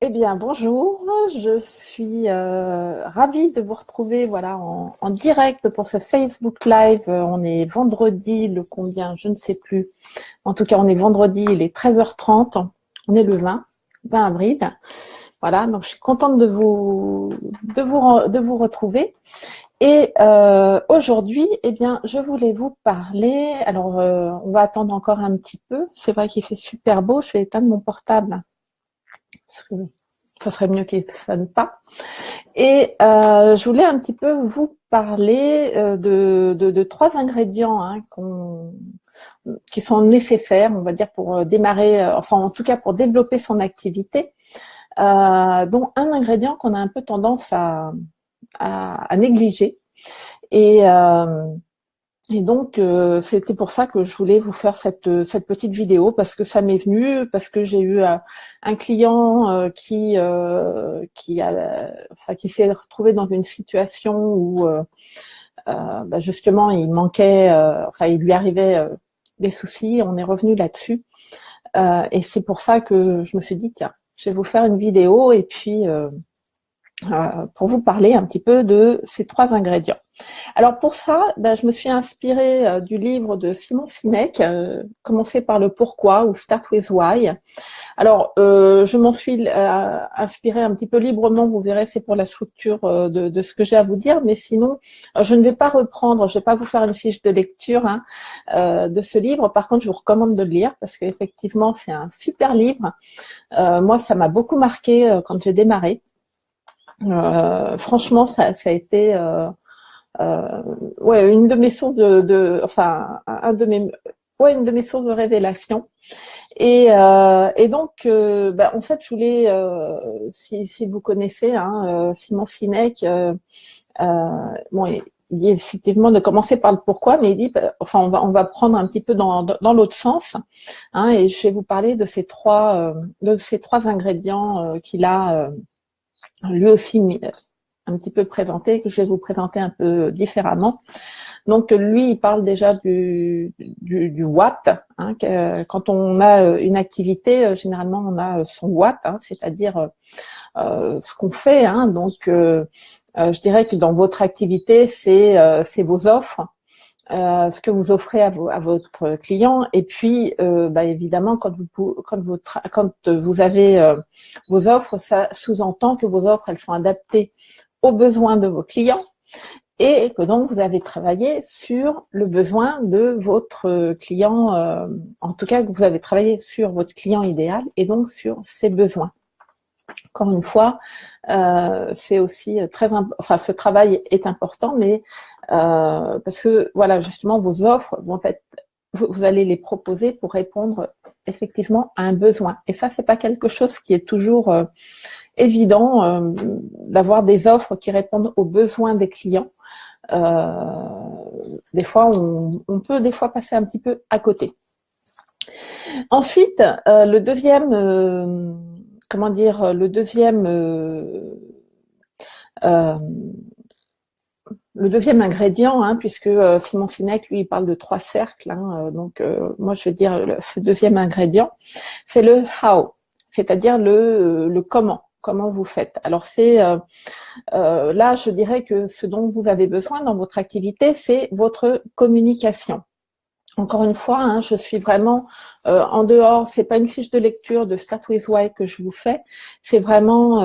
Eh bien, bonjour, je suis ravie de vous retrouver voilà, en direct pour ce Facebook Live. On est vendredi, le combien, je ne sais plus. En tout cas, on est vendredi, il est 13h30. On est le 20 avril. Voilà, donc je suis contente de vous retrouver. Et aujourd'hui, eh bien, je voulais vous parler. Alors, on va attendre encore un petit peu. C'est vrai qu'il fait super beau. Je vais éteindre mon portable parce que ça serait mieux qu'il ne sonne pas. Et je voulais un petit peu vous parler de trois ingrédients qui sont nécessaires, on va dire, pour démarrer, enfin en tout cas pour développer son activité, dont un ingrédient qu'on a un peu tendance à négliger. Et, euh, et donc, c'était pour ça que je voulais vous faire cette petite vidéo, parce que ça m'est venu, parce que j'ai eu un client qui s'est retrouvé dans une situation où justement il manquait, il lui arrivait des soucis. On est revenu là-dessus, et c'est pour ça que je me suis dit tiens, je vais vous faire une vidéo et puis pour vous parler un petit peu de ces trois ingrédients. Alors pour ça, je me suis inspirée du livre de Simon Sinek, Commencer par le pourquoi ou Start with Why. Alors je m'en suis inspirée un petit peu librement, vous verrez, c'est pour la structure de ce que j'ai à vous dire, mais sinon je ne vais pas reprendre, je ne vais pas vous faire une fiche de lecture de ce livre. Par contre, je vous recommande de le lire parce qu'effectivement c'est un super livre. Moi, ça m'a beaucoup marqué quand j'ai démarré. Franchement, ça a été une de mes sources une de mes sources de révélation. Et donc, en fait, je voulais, si vous connaissez Simon Sinek, il dit effectivement de commencer par le pourquoi, mais il dit, on va prendre un petit peu dans l'autre sens, et je vais vous parler de ces trois ingrédients qu'il a lui aussi un petit peu présenté, que je vais vous présenter un peu différemment. Donc lui, il parle déjà du what. Quand on a une activité, généralement on a son what, c'est-à-dire ce qu'on fait. Donc je dirais que dans votre activité, c'est vos offres. Ce que vous offrez à votre client, et puis évidemment quand vous avez vos offres, ça sous-entend que vos offres elles sont adaptées aux besoins de vos clients, et que donc vous avez travaillé sur le besoin de votre client, en tout cas que vous avez travaillé sur votre client idéal et donc sur ses besoins. Encore une fois, c'est aussi ce travail est important, mais parce que voilà, justement, vos offres vont être, vous allez les proposer pour répondre effectivement à un besoin. Et ça, c'est pas quelque chose qui est toujours évident, d'avoir des offres qui répondent aux besoins des clients. Des fois, on peut des fois passer un petit peu à côté. Ensuite, le deuxième ingrédient, puisque Simon Sinek, lui, il parle de trois cercles. Donc, moi, je vais dire ce deuxième ingrédient, c'est le how, c'est-à-dire le comment. Comment vous faites. Alors, c'est là, je dirais que ce dont vous avez besoin dans votre activité, c'est votre communication. Encore une fois, je suis vraiment en dehors, c'est pas une fiche de lecture de Start with Why que je vous fais, c'est vraiment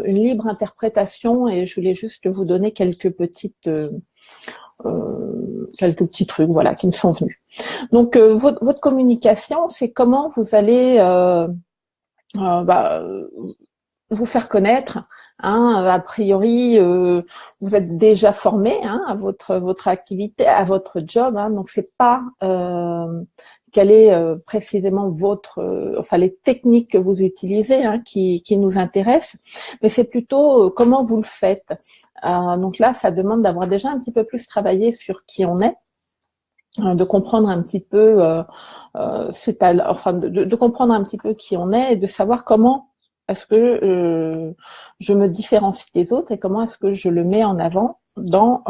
une libre interprétation, et je voulais juste vous donner quelques petits trucs, voilà, qui me sont venus. Donc votre communication, c'est comment vous allez vous faire connaître. A priori, vous êtes déjà formé à votre activité, à votre job. Donc c'est pas quelle est précisément les techniques que vous utilisez qui nous intéressent, mais c'est plutôt comment vous le faites. Donc là, ça demande d'avoir déjà un petit peu plus travaillé sur qui on est, de comprendre un petit peu, de comprendre un petit peu qui on est et de savoir comment est-ce que je me différencie des autres et comment est-ce que je le mets en avant dans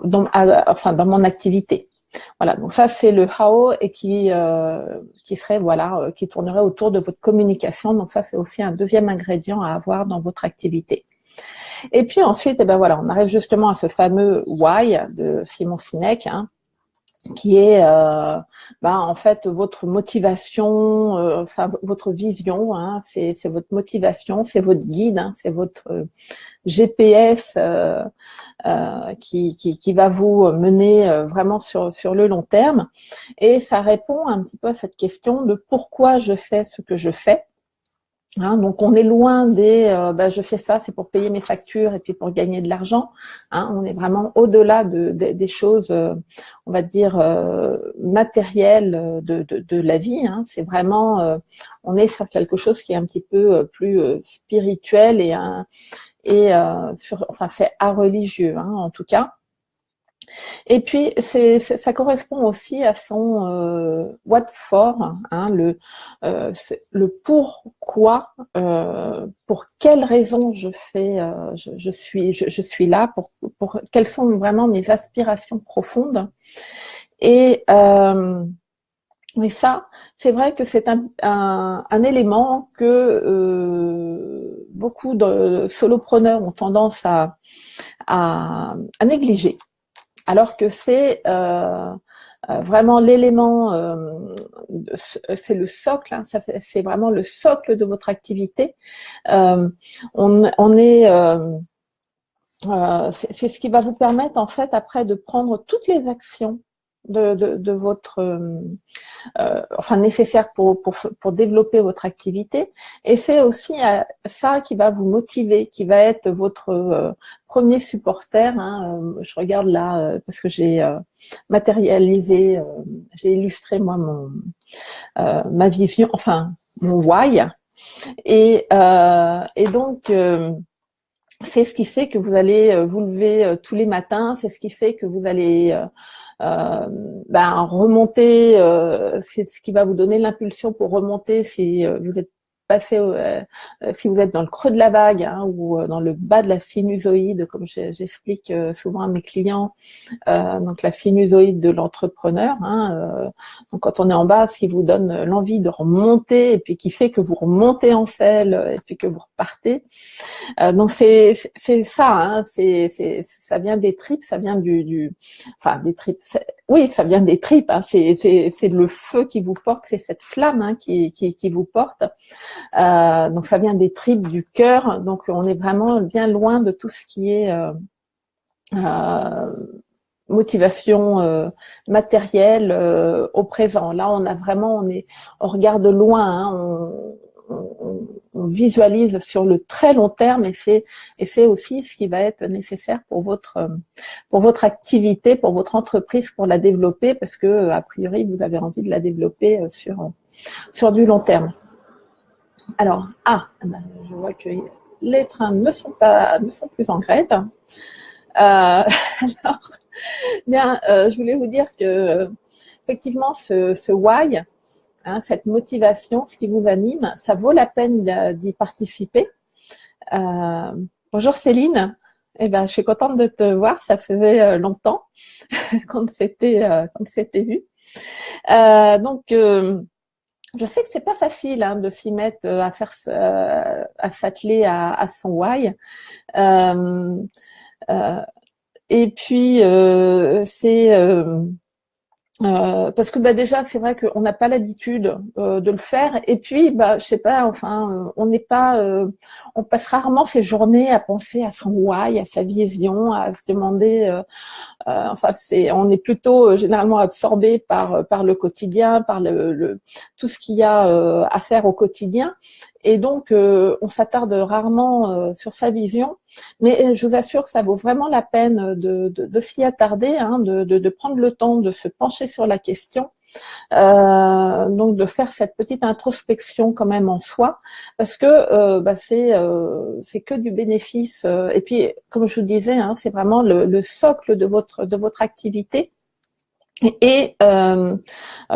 mon activité. Voilà, donc ça c'est le how et qui serait voilà, qui tournerait autour de votre communication. Donc ça c'est aussi un deuxième ingrédient à avoir dans votre activité. Et puis ensuite, eh ben voilà, on arrive justement à ce fameux why de Simon Sinek, hein, qui est en fait votre motivation, enfin votre vision, hein, c'est votre motivation, c'est votre guide, hein, c'est votre GPS qui va vous mener vraiment sur le long terme. Et ça répond un petit peu à cette question de pourquoi je fais ce que je fais. Hein, donc on est loin des je fais ça, c'est pour payer mes factures et puis pour gagner de l'argent. Hein, on est vraiment au-delà des choses, on va dire matérielles de la vie. Hein. C'est vraiment, on est sur quelque chose qui est un petit peu plus spirituel enfin c'est religieux, hein, en tout cas. Et puis ça correspond aussi à son what for, hein, le pourquoi, pour quelles raisons je fais, je suis là, pour quelles sont vraiment mes aspirations profondes. Et mais ça, c'est vrai que c'est un élément que beaucoup de solopreneurs ont tendance à négliger. Alors que c'est vraiment l'élément, c'est le socle, hein, c'est vraiment le socle de votre activité. C'est ce qui va vous permettre en fait après de prendre toutes les actions de votre nécessaire pour développer votre activité, et c'est aussi ça qui va vous motiver, qui va être votre premier supporter, hein. Je regarde là parce que j'ai matérialisé, j'ai illustré moi ma vision, enfin mon why, et donc c'est ce qui fait que vous allez vous lever tous les matins, c'est ce qui fait que vous allez remonter, c'est ce qui va vous donner l'impulsion pour remonter si vous êtes passé, si vous êtes dans le creux de la vague, hein, ou dans le bas de la sinusoïde, comme j'explique souvent à mes clients, donc la sinusoïde de l'entrepreneur, hein, donc quand on est en bas, ce qui vous donne l'envie de remonter et puis qui fait que vous remontez en selle et puis que vous repartez. Donc c'est ça, hein, ça vient des tripes, ça vient des tripes. Oui, ça vient des tripes. Hein, c'est le feu qui vous porte, c'est cette flamme, hein, qui vous porte. Donc ça vient des tripes, du cœur. Donc on est vraiment bien loin de tout ce qui est motivation matérielle au présent. Là, on regarde loin, hein, on visualise sur le très long terme, et c'est aussi ce qui va être nécessaire pour votre activité, pour votre entreprise, pour la développer, parce que a priori vous avez envie de la développer sur du long terme. Alors je vois que les trains ne sont plus en grève. Alors bien, je voulais vous dire que effectivement ce why, hein, cette motivation, ce qui vous anime, ça vaut la peine d'y participer. Bonjour Céline, je suis contente de te voir, ça faisait longtemps qu'on s'était vu. Donc je sais que c'est pas facile, hein, de s'y mettre à s'atteler à son why. Et puis c'est parce que déjà c'est vrai qu'on n'a pas l'habitude de le faire, et puis je sais pas, enfin on n'est pas on passe rarement ses journées à penser à son why, à sa vision, à se demander on est plutôt généralement absorbé par le quotidien, par tout ce qu'il y a à faire au quotidien, et donc on s'attarde rarement sur sa vision. Mais je vous assure que ça vaut vraiment la peine de s'y attarder, hein, de prendre le temps de se pencher sur la question, donc de faire cette petite introspection quand même en soi, parce que c'est que du bénéfice, et puis comme je vous disais, hein, c'est vraiment le socle de votre activité, et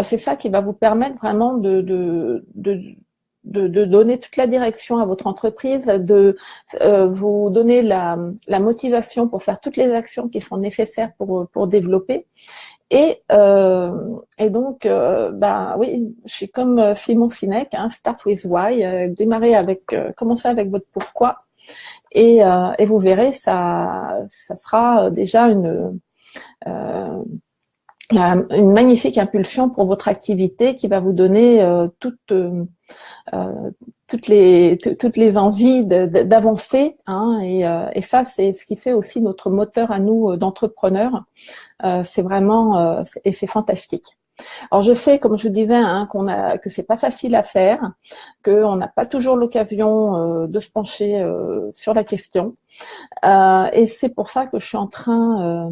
c'est ça qui va vous permettre vraiment de donner toute la direction à votre entreprise, de vous donner la motivation pour faire toutes les actions qui sont nécessaires pour développer. Et donc, oui, je suis comme Simon Sinek, hein, start with why, commencez avec votre pourquoi, et vous verrez, ça sera déjà euh, une magnifique impulsion pour votre activité qui va vous donner toutes les envies d'avancer, hein, et ça, c'est ce qui fait aussi notre moteur à nous d'entrepreneurs. C'est vraiment et c'est fantastique. Alors je sais, comme je disais, hein, que c'est pas facile à faire, qu'on n'a pas toujours l'occasion de se pencher sur la question, et c'est pour ça que je suis en train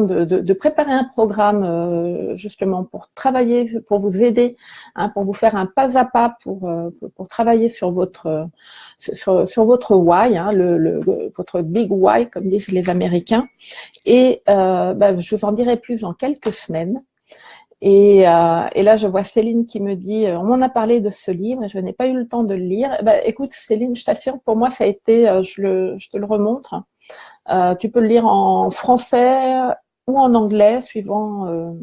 de préparer un programme justement pour travailler, pour vous aider, hein, pour vous faire un pas à pas pour travailler sur votre why, hein, votre big why comme disent les Américains. Et je vous en dirai plus dans quelques semaines. Et là, je vois Céline qui me dit, on m'en a parlé de ce livre et je n'ai pas eu le temps de le lire. Écoute, Céline, je t'assure, pour moi, ça a été, je te le remontre. Tu peux le lire en français ou en anglais, suivant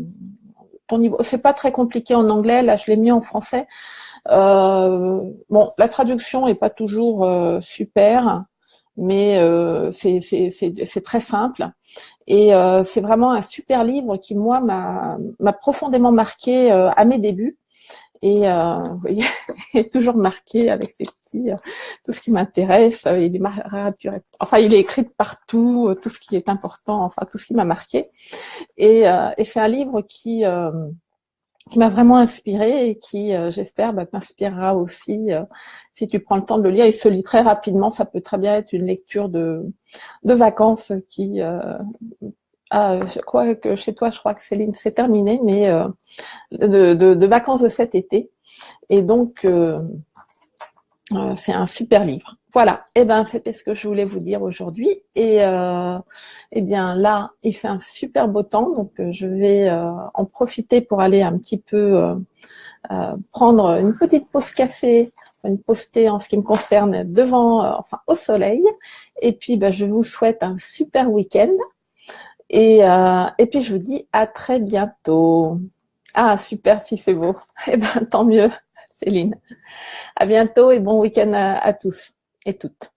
ton niveau. C'est pas très compliqué en anglais. Là, je l'ai mis en français. Bon, la traduction est pas toujours super, mais c'est très simple. Et c'est vraiment un super livre qui, moi, m'a profondément marqué à mes débuts. Et vous voyez, il est toujours marqué avec ces petits, tout ce qui m'intéresse. Il est écrit de partout, tout ce qui est important, enfin tout ce qui m'a marqué. Et c'est un livre qui m'a vraiment inspirée et qui, j'espère, t'inspirera aussi si tu prends le temps de le lire. Il se lit très rapidement. Ça peut très bien être une lecture de vacances qui je crois que chez toi, je crois que Céline, c'est terminé, mais de vacances de cet été. Et donc, c'est un super livre. Voilà. C'était ce que je voulais vous dire aujourd'hui. Et bien là, il fait un super beau temps, donc je vais en profiter pour aller un petit peu prendre une petite pause café, une pause thé en ce qui me concerne au soleil. Et puis, je vous souhaite un super week-end. Et puis, je vous dis à très bientôt. Ah, super, s'il fait beau. Tant mieux, Céline. À bientôt et bon week-end à tous et toutes.